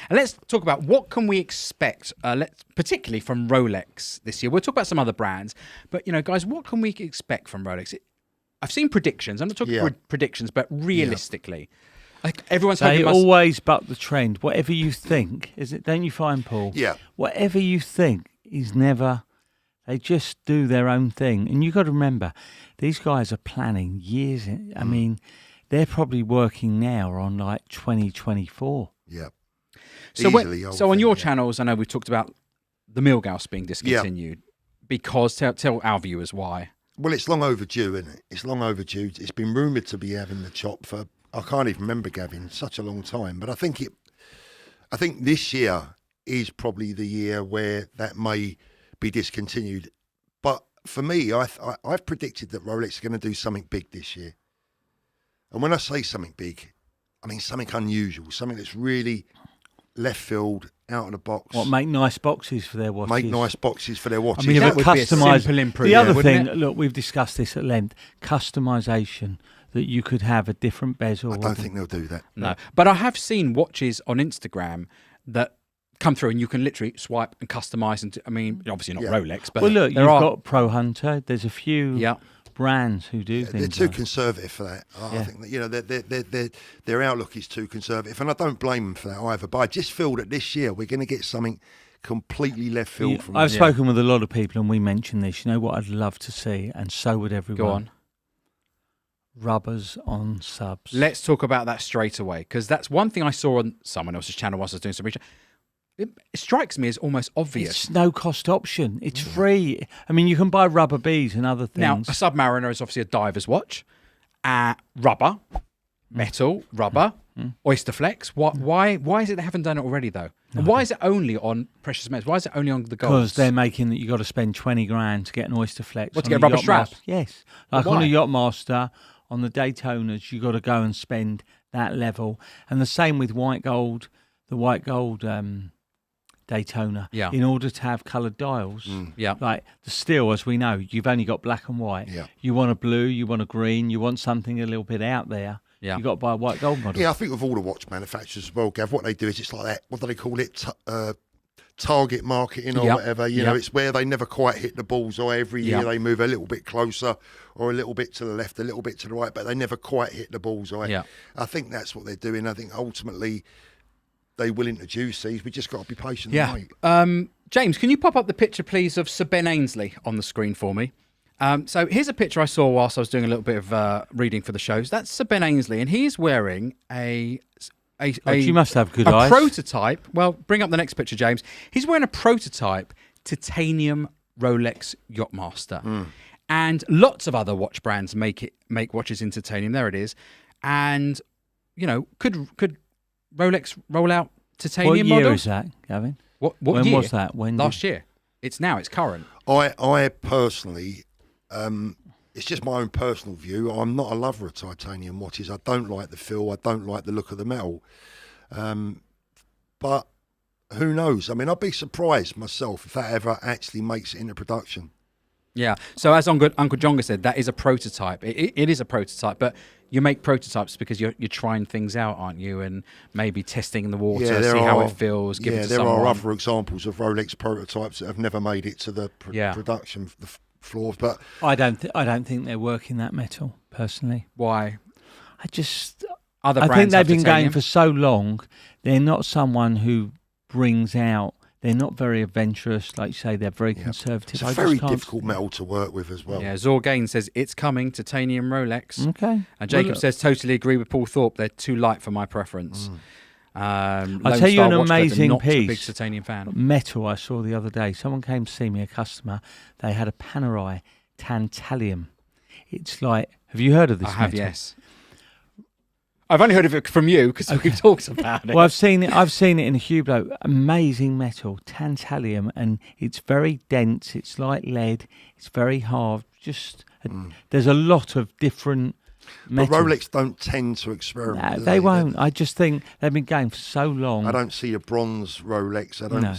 And let's talk about what can we expect, particularly from Rolex this year. We'll talk about some other brands, but guys, what can we expect from Rolex? I've seen predictions. I'm not talking predictions, but realistically, like everyone's they always buck the trend. Whatever you think, don't you find, Paul? Yeah. Whatever you think is never. They just do their own thing, and you got to remember, these guys are planning years. I mean, they're probably working now on like 2024. Yeah. So on your channels, I know we've talked about the Milgauss being discontinued because tell our viewers why. Well, it's long overdue, isn't it? It's long overdue. It's been rumoured to be having the chop for, I can't even remember, Gavin, such a long time. But I think this year is probably the year where that may be discontinued. But for me, I've predicted that Rolex are going to do something big this year. And when I say something big, I mean something unusual, something that's really left field, out of the box. What, make nice boxes for their watches? Make nice boxes for their watches. I mean, that would be a simple improvement. The other thing, look, we've discussed this at length, customisation, that you could have a different bezel. I don't think they'll do that. No. But I have seen watches on Instagram that come through and you can literally swipe and customise. And I mean, obviously not Rolex, but well, look, you've got Pro Hunter. There's a few brands who do things. They're too conservative for that. I think that their outlook is too conservative, and I don't blame them for that either. But I just feel that this year we're going to get something completely left field from. I've spoken with a lot of people, and we mentioned this. You know what I'd love to see, and so would everyone. Go on. Rubbers on subs. Let's talk about that straight away, because that's one thing I saw on someone else's channel whilst I was doing some research. It strikes me as almost obvious. It's no cost option. It's free. I mean, you can buy rubber beads and other things. Now, a Submariner is obviously a diver's watch. Rubber, metal, rubber, Oyster Flex. Why is it they haven't done it already, though? No. And why is it only on precious metals? Why is it only on the gold? Because they're making that you got to spend 20 grand to get an Oyster Flex. What, to get a rubber strap? Yes. Like on a Yachtmaster, on the Daytonas, you got to go and spend that level. And the same with white gold, the white gold Daytona. Yeah. In order to have coloured dials. Like the steel, as we know, you've only got black and white. Yeah. You want a blue, you want a green, you want something a little bit out there. Yeah. You've got to buy a white gold model. Yeah, I think with all the watch manufacturers as well, Gav, what they do is it's like that, what do they call it? Target marketing or whatever. You know, it's where they never quite hit the bullseye. Every year they move a little bit closer or a little bit to the left, a little bit to the right, but they never quite hit the bullseye. Yeah. I think that's what they're doing. I think ultimately they will introduce these. We just got to be patient and wait. James, can you pop up the picture, please, of Sir Ben Ainsley on the screen for me? So here's a picture I saw whilst I was doing a little bit of reading for the shows. That's Sir Ben Ainsley, and he's wearing you must have good eyes. A prototype. Well, bring up the next picture, James. He's wearing a prototype titanium Rolex Yachtmaster, and lots of other watch brands make watches in titanium. There it is, and could Rolex roll out titanium models? What year is that, Gavin? When year? Was that? Last year. It's now. It's current. I personally, it's just my own personal view. I'm not a lover of titanium watches. I don't like the feel. I don't like the look of the metal. But who knows? I mean, I'd be surprised myself if that ever actually makes it into production. Yeah. So as Uncle Jonga said, that is a prototype. It is a prototype, but you make prototypes because you're trying things out, aren't you? And maybe testing the water, see how it feels. Give it to someone. There are other examples of Rolex prototypes that have never made it to the production floors. But I don't think they're working that metal personally. Why? I think they've been going for so long. They're not someone who brings out. They're not very adventurous, like you say. They're very conservative. It's a very difficult metal to work with as well. Yeah, Zorgain says it's coming, titanium Rolex. Okay. And Jacob says totally agree with Paul Thorpe. They're too light for my preference. I'll tell you an amazing piece. A big titanium fan. Metal I saw the other day. Someone came to see me, a customer. They had a Panerai Tantalum. It's like, have you heard of this? I have, yes. I've only heard of it from you because we've talked about it. Well, I've seen it in a Hublot. Amazing metal, tantalum, and it's very dense. It's like lead. It's very hard. There's a lot of different metals. But Rolex don't tend to experiment. No, they won't. I just think they've been going for so long. I don't see a bronze Rolex. I don't.